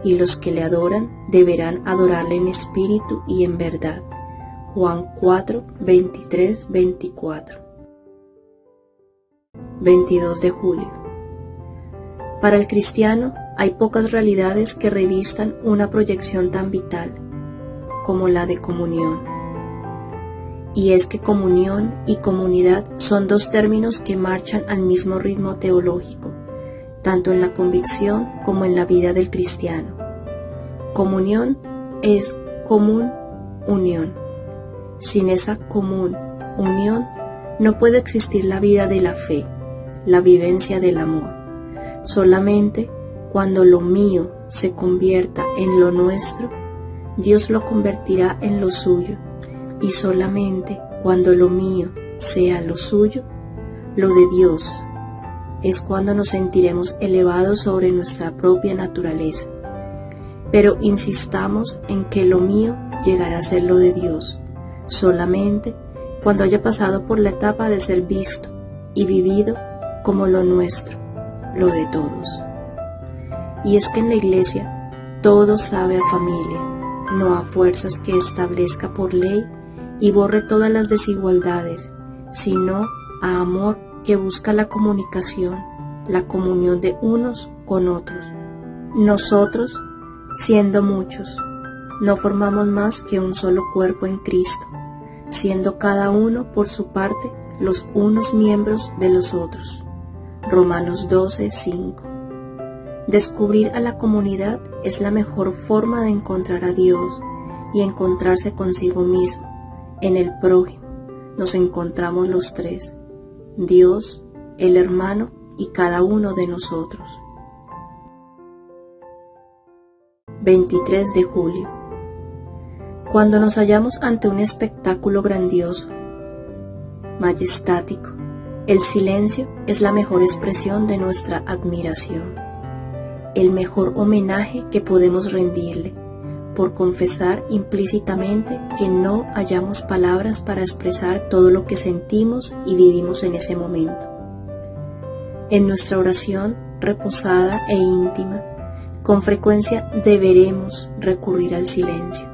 y los que le adoran deberán adorarle en espíritu y en verdad. Juan 4, 23, 24. 22 de julio. Para el cristiano hay pocas realidades que revistan una proyección tan vital como la de comunión. Y es que comunión y comunidad son 2 términos que marchan al mismo ritmo teológico, tanto en la convicción como en la vida del cristiano. Comunión es común unión. Sin esa común unión no puede existir la vida de la fe, la vivencia del amor. Solamente cuando lo mío se convierta en lo nuestro, Dios lo convertirá en lo suyo, y solamente cuando lo mío sea lo suyo, lo de Dios, es cuando nos sentiremos elevados sobre nuestra propia naturaleza. Pero insistamos en que lo mío llegará a ser lo de Dios, solamente cuando haya pasado por la etapa de ser visto y vivido como lo nuestro, lo de todos. Y es que en la Iglesia todo sabe a familia, no a fuerzas que establezca por ley y borre todas las desigualdades, sino a amor que busca la comunicación, la comunión de unos con otros. Nosotros, siendo muchos, no formamos más que un solo cuerpo en Cristo, siendo cada uno por su parte los unos miembros de los otros. Romanos 12:5. Descubrir a la comunidad es la mejor forma de encontrar a Dios y encontrarse consigo mismo. En el prójimo nos encontramos los 3, Dios, el hermano y cada uno de nosotros. 23 de julio. Cuando nos hallamos ante un espectáculo grandioso, majestático, el silencio es la mejor expresión de nuestra admiración. el mejor homenaje que podemos rendirle, por confesar implícitamente que no hallamos palabras para expresar todo lo que sentimos y vivimos en ese momento. En nuestra oración reposada e íntima, con frecuencia deberemos recurrir al silencio,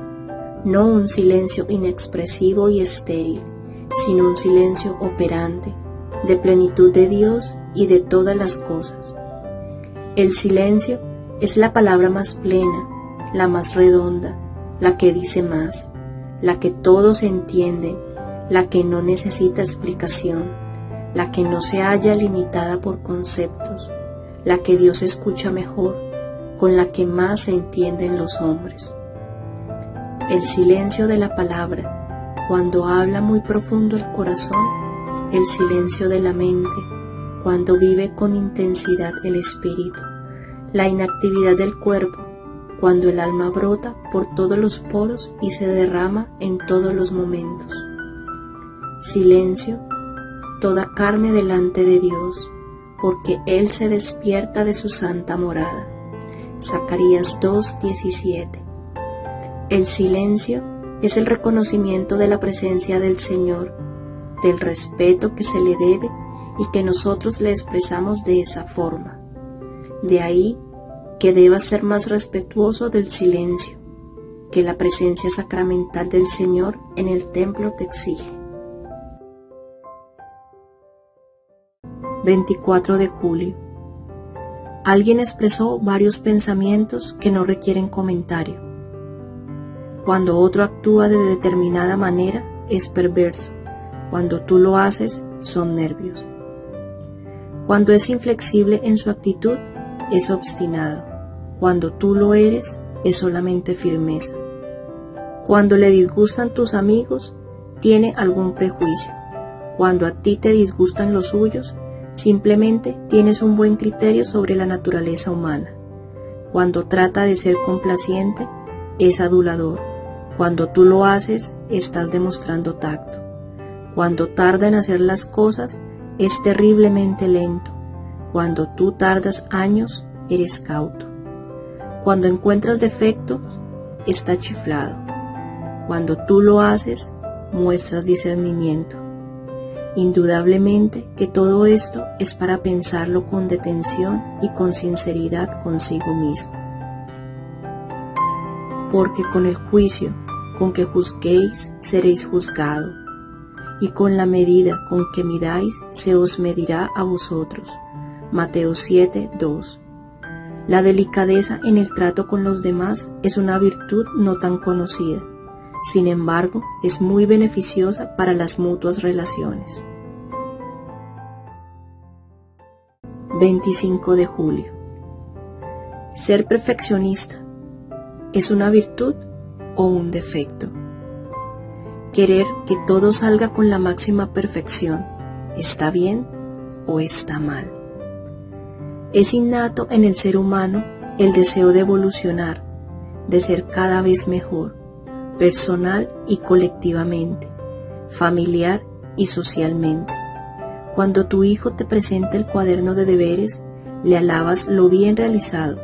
no un silencio inexpresivo y estéril, sino un silencio operante, de plenitud de Dios y de todas las cosas. El silencio es la palabra más plena, la más redonda, la que dice más, la que todos entienden, la que no necesita explicación, la que no se halla limitada por conceptos, la que Dios escucha mejor, con la que más se entienden los hombres. El silencio de la palabra, cuando habla muy profundo el corazón, el silencio de la mente, cuando vive con intensidad el espíritu, la inactividad del cuerpo, cuando el alma brota por todos los poros y se derrama en todos los momentos. Silencio, toda carne delante de Dios, porque Él se despierta de su santa morada. Zacarías 2:17. El silencio es el reconocimiento de la presencia del Señor, del respeto que se le debe y que nosotros le expresamos de esa forma. De ahí que debas ser más respetuoso del silencio, que la presencia sacramental del Señor en el templo te exige. 24 de julio. Alguien expresó varios pensamientos que no requieren comentario. Cuando otro actúa de determinada manera, es perverso. Cuando tú lo haces, son nervios. Cuando es inflexible en su actitud, es obstinado. Cuando tú lo eres, es solamente firmeza. Cuando le disgustan tus amigos, tiene algún prejuicio. Cuando a ti te disgustan los suyos, simplemente tienes un buen criterio sobre la naturaleza humana. Cuando trata de ser complaciente, es adulador. Cuando tú lo haces, estás demostrando tacto. Cuando tarda en hacer las cosas, es terriblemente lento. Cuando tú tardas años, eres cauto. Cuando encuentras defectos, está chiflado. Cuando tú lo haces, muestras discernimiento. Indudablemente que todo esto es para pensarlo con detención y con sinceridad consigo mismo. Porque con el juicio con que juzguéis seréis juzgados, y con la medida con que midáis se os medirá a vosotros. Mateo 7:2. La delicadeza en el trato con los demás es una virtud no tan conocida. Sin embargo, es muy beneficiosa para las mutuas relaciones. 25 de julio. Ser perfeccionista, ¿es una virtud o un defecto? Querer que todo salga con la máxima perfección, ¿está bien o está mal? Es innato en el ser humano el deseo de evolucionar, de ser cada vez mejor, personal y colectivamente, familiar y socialmente. Cuando tu hijo te presenta el cuaderno de deberes, le alabas lo bien realizado,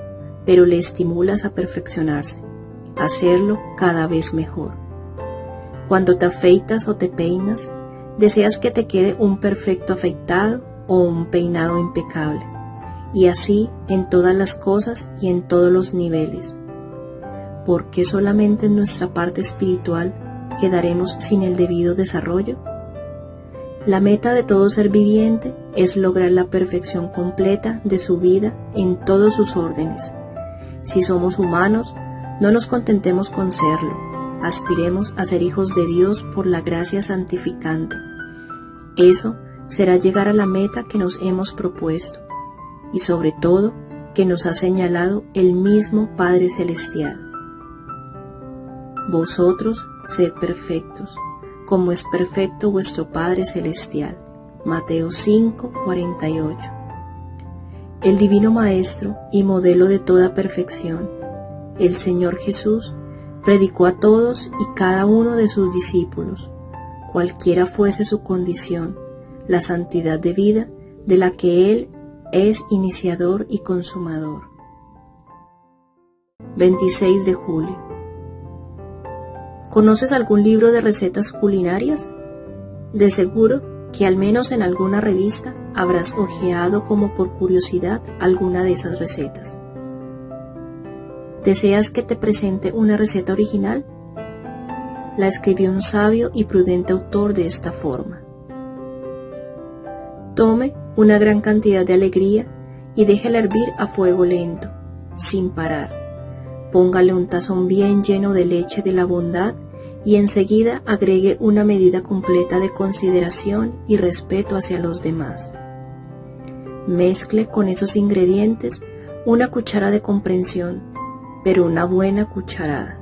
pero le estimulas a perfeccionarse, a hacerlo cada vez mejor. Cuando te afeitas o te peinas, deseas que te quede un perfecto afeitado o un peinado impecable, y así en todas las cosas y en todos los niveles. ¿Por qué solamente en nuestra parte espiritual quedaremos sin el debido desarrollo? La meta de todo ser viviente es lograr la perfección completa de su vida en todos sus órdenes. Si somos humanos, no nos contentemos con serlo, aspiremos a ser hijos de Dios por la gracia santificante. Eso será llegar a la meta que nos hemos propuesto, y sobre todo que nos ha señalado el mismo Padre Celestial. Vosotros sed perfectos, como es perfecto vuestro Padre Celestial. Mateo 5:48. El Divino Maestro y modelo de toda perfección, el Señor Jesús, predicó a todos y cada uno de sus discípulos, cualquiera fuese su condición, la santidad de vida de la que Él es iniciador y consumador. 26 de julio. ¿Conoces algún libro de recetas culinarias? De seguro que al menos en alguna revista habrás hojeado como por curiosidad alguna de esas recetas. ¿Deseas que te presente una receta original? La escribió un sabio y prudente autor de esta forma. Tome una gran cantidad de alegría y déjela hervir a fuego lento, sin parar. Póngale un tazón bien lleno de leche de la bondad y enseguida agregue una medida completa de consideración y respeto hacia los demás. Mezcle con esos ingredientes una cuchara de comprensión, pero una buena cucharada,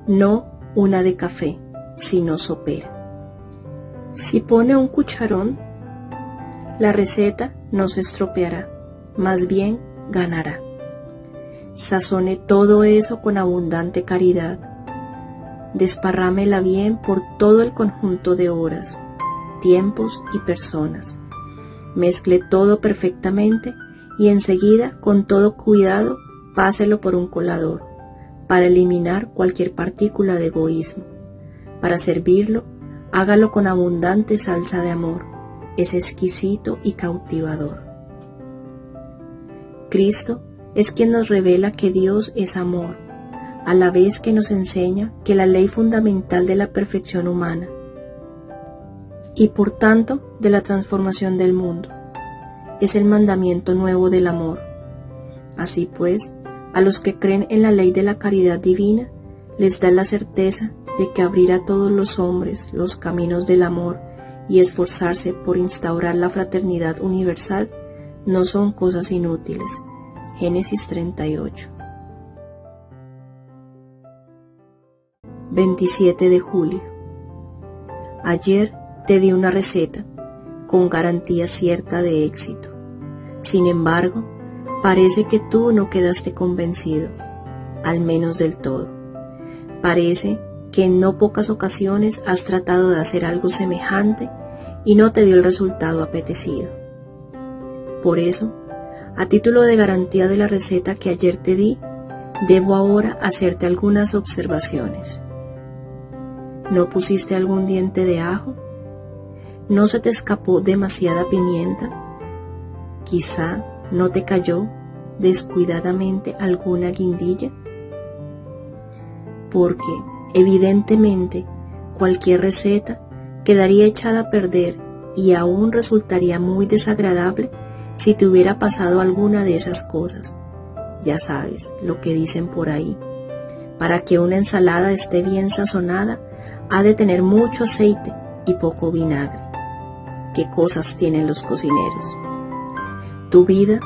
no una de café, sino sopera. Si pone un cucharón, la receta no se estropeará, más bien ganará. Sazone todo eso con abundante caridad. Desparrámela bien por todo el conjunto de horas, tiempos y personas. Mezcle todo perfectamente y enseguida, con todo cuidado, páselo por un colador para eliminar cualquier partícula de egoísmo. Para servirlo, hágalo con abundante salsa de amor. Es exquisito y cautivador. Cristo es quien nos revela que Dios es amor, a la vez que nos enseña que la ley fundamental de la perfección humana y por tanto de la transformación del mundo es el mandamiento nuevo del amor. Así pues, a los que creen en la ley de la caridad divina les da la certeza de que abrir a todos los hombres los caminos del amor y esforzarse por instaurar la fraternidad universal no son cosas inútiles. Génesis 38. 27 de julio. Ayer te di una receta con garantía cierta de éxito. Sin embargo, parece que tú no quedaste convencido, al menos del todo. Parece que en no pocas ocasiones has tratado de hacer algo semejante y no te dio el resultado apetecido. Por eso, a título de garantía de la receta que ayer te di, debo ahora hacerte algunas observaciones. ¿No pusiste algún diente de ajo? ¿No se te escapó demasiada pimienta? Quizá no te cayó descuidadamente alguna guindilla. Porque, evidentemente, cualquier receta quedaría echada a perder y aún resultaría muy desagradable si te hubiera pasado alguna de esas cosas. Ya sabes lo que dicen por ahí. Para que una ensalada esté bien sazonada, ha de tener mucho aceite y poco vinagre. ¿Qué cosas tienen los cocineros? Tu vida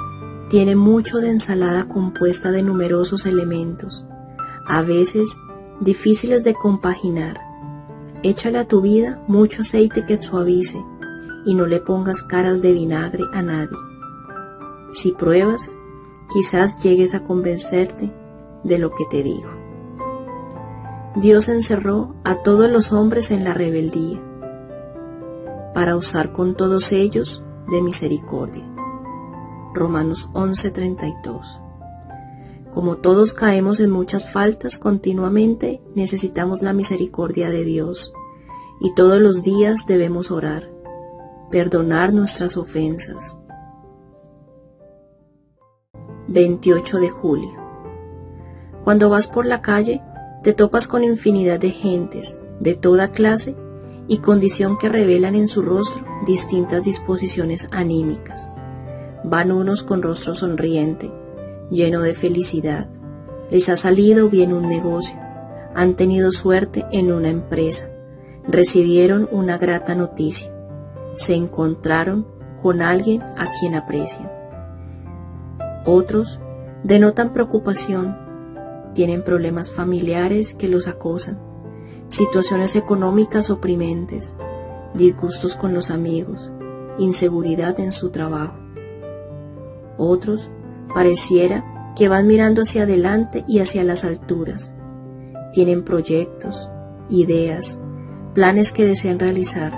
tiene mucho de ensalada compuesta de numerosos elementos, a veces difíciles de compaginar. Échale a tu vida mucho aceite que suavice y no le pongas caras de vinagre a nadie. Si pruebas, quizás llegues a convencerte de lo que te digo. Dios encerró a todos los hombres en la rebeldía para usar con todos ellos de misericordia. Romanos 11:32. Como todos caemos en muchas faltas continuamente, necesitamos la misericordia de Dios y todos los días debemos orar, perdonar nuestras ofensas. 28 de julio. Cuando vas por la calle, te topas con infinidad de gentes de toda clase y condición que revelan en su rostro distintas disposiciones anímicas. Van unos con rostro sonriente, lleno de felicidad. Les ha salido bien un negocio, han tenido suerte en una empresa, recibieron una grata noticia, se encontraron con alguien a quien aprecian. Otros denotan preocupación, tienen problemas familiares que los acosan, situaciones económicas oprimentes, disgustos con los amigos, inseguridad en su trabajo. Otros pareciera que van mirando hacia adelante y hacia las alturas. Tienen proyectos, ideas, planes que desean realizar,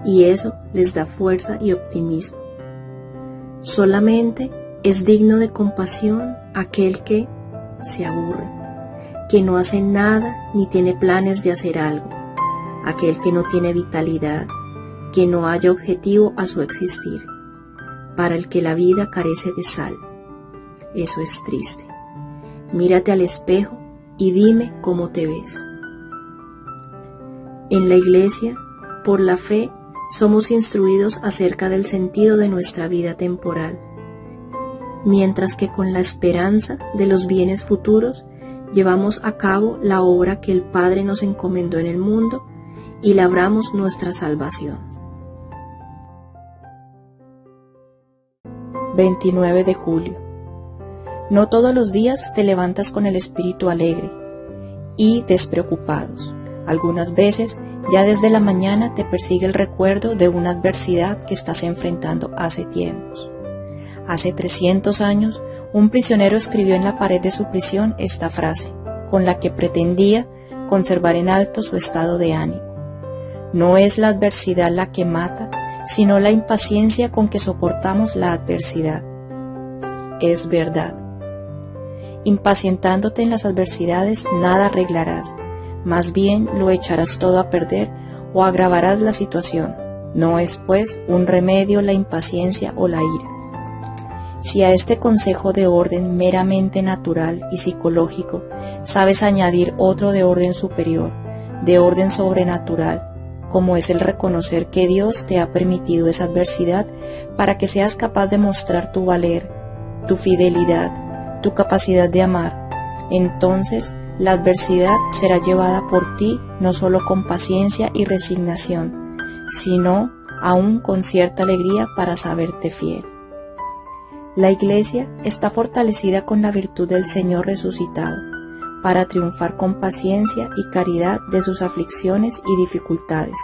y eso les da fuerza y optimismo. Solamente es digno de compasión aquel que, se aburre, que no hace nada ni tiene planes de hacer algo, aquel que no tiene vitalidad, que no haya objetivo a su existir, para el que la vida carece de sal. Eso es triste. Mírate al espejo y dime cómo te ves. En la Iglesia, por la fe, somos instruidos acerca del sentido de nuestra vida temporal, mientras que con la esperanza de los bienes futuros llevamos a cabo la obra que el Padre nos encomendó en el mundo y labramos nuestra salvación. 29 de julio. No todos los días te levantas con el espíritu alegre y despreocupados. Algunas veces, ya desde la mañana te persigue el recuerdo de una adversidad que estás enfrentando hace tiempos. Hace 300 años, un prisionero escribió en la pared de su prisión esta frase, con la que pretendía conservar en alto su estado de ánimo. No es la adversidad la que mata, sino la impaciencia con que soportamos la adversidad. Es verdad. Impacientándote en las adversidades, nada arreglarás. Más bien lo echarás todo a perder o agravarás la situación. No es, pues, un remedio la impaciencia o la ira. Si a este consejo de orden meramente natural y psicológico sabes añadir otro de orden superior, de orden sobrenatural, como es el reconocer que Dios te ha permitido esa adversidad para que seas capaz de mostrar tu valer, tu fidelidad, tu capacidad de amar, entonces la adversidad será llevada por ti no solo con paciencia y resignación, sino aún con cierta alegría para saberte fiel. La Iglesia está fortalecida con la virtud del Señor resucitado, para triunfar con paciencia y caridad de sus aflicciones y dificultades,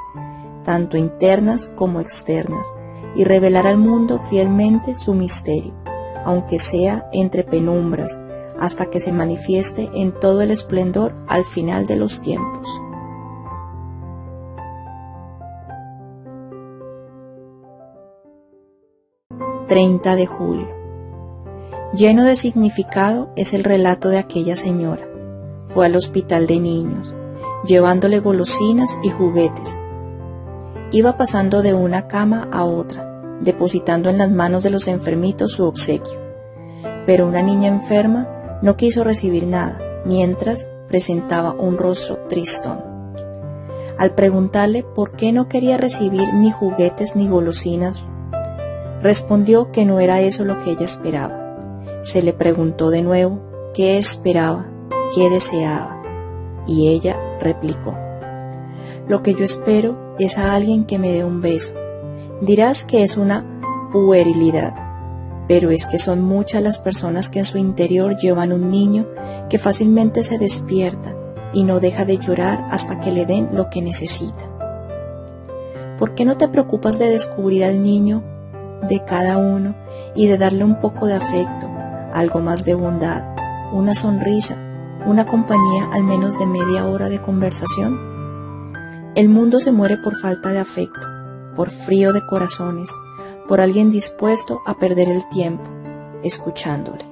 tanto internas como externas, y revelar al mundo fielmente su misterio, aunque sea entre penumbras, hasta que se manifieste en todo el esplendor al final de los tiempos. «30 de julio. Lleno de significado es el relato de aquella señora. Fue al hospital de niños, llevándole golosinas y juguetes. Iba pasando de una cama a otra, depositando en las manos de los enfermitos su obsequio. Pero una niña enferma no quiso recibir nada, mientras presentaba un rostro tristón. Al preguntarle por qué no quería recibir ni juguetes ni golosinas, respondió que no era eso lo que ella esperaba. Se le preguntó de nuevo qué esperaba, qué deseaba, y ella replicó: lo que yo espero es a alguien que me dé un beso. Dirás que es una puerilidad, pero es que son muchas las personas que en su interior llevan un niño que fácilmente se despierta y no deja de llorar hasta que le den lo que necesita. ¿Por qué no te preocupas de descubrir al niño de cada uno y de darle un poco de afecto, algo más de bondad, una sonrisa, una compañía al menos de media hora de conversación? El mundo se muere por falta de afecto, por frío de corazones, por alguien dispuesto a perder el tiempo escuchándole.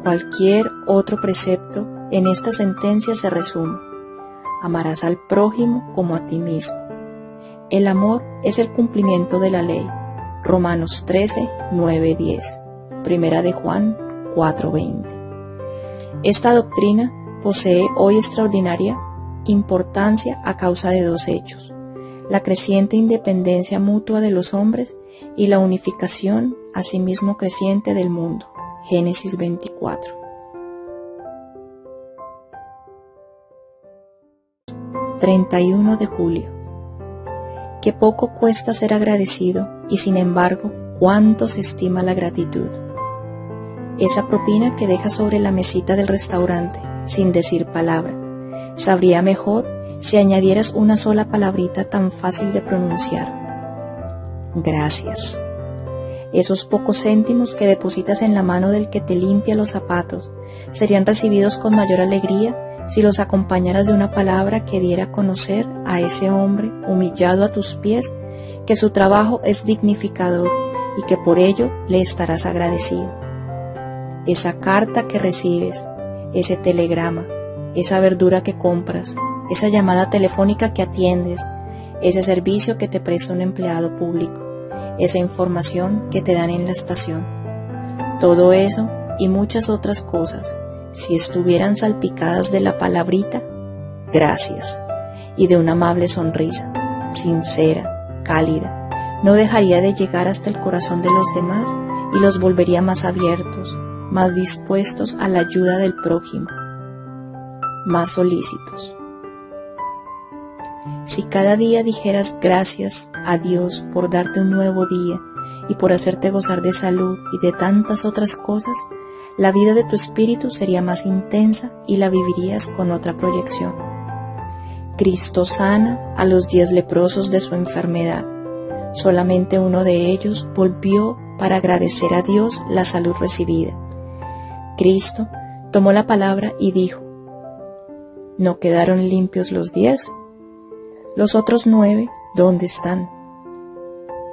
Cualquier otro precepto en esta sentencia se resume: amarás al prójimo como a ti mismo. El amor es el cumplimiento de la ley. Romanos 13, 9, 10. Primera de Juan 4, 20. Esta doctrina posee hoy extraordinaria importancia a causa de dos hechos: la creciente independencia mutua de los hombres y la unificación asimismo creciente del mundo. Génesis 24. «31 de julio. Qué poco cuesta ser agradecido y sin embargo cuánto se estima la gratitud. Esa propina que dejas sobre la mesita del restaurante sin decir palabra, sabría mejor si añadieras una sola palabrita tan fácil de pronunciar: gracias. Esos pocos céntimos que depositas en la mano del que te limpia los zapatos serían recibidos con mayor alegría si los acompañaras de una palabra que diera a conocer a ese hombre humillado a tus pies que su trabajo es dignificador y que por ello le estarás agradecido. esa carta que recibes, ese telegrama, esa verdura que compras, esa llamada telefónica que atiendes, ese servicio que te presta un empleado público, esa información que te dan en la estación. Todo eso y muchas otras cosas, si estuvieran salpicadas de la palabrita gracias y de una amable sonrisa, sincera, cálida, no dejaría de llegar hasta el corazón de los demás y los volvería más abiertos, más dispuestos a la ayuda del prójimo, más solícitos. Si cada día dijeras gracias a Dios por darte un nuevo día y por hacerte gozar de salud y de tantas otras cosas, la vida de tu espíritu sería más intensa y la vivirías con otra proyección. Cristo sana a los 10 leprosos de su enfermedad. Solamente uno de ellos volvió para agradecer a Dios la salud recibida. Cristo tomó la palabra y dijo: ¿no quedaron limpios los 10? ¿Los otros 9 dónde están?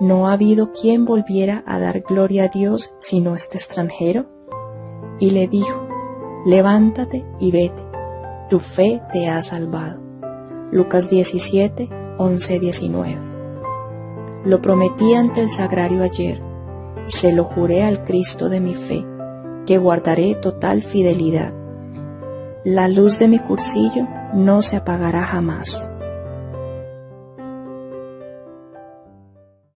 ¿No ha habido quien volviera a dar gloria a Dios sino este extranjero? Y le dijo: levántate y vete, tu fe te ha salvado. Lucas 17, 11, 19. Lo prometí ante el sagrario ayer, se lo juré al Cristo de mi fe, que guardaré total fidelidad. La luz de mi cursillo no se apagará jamás.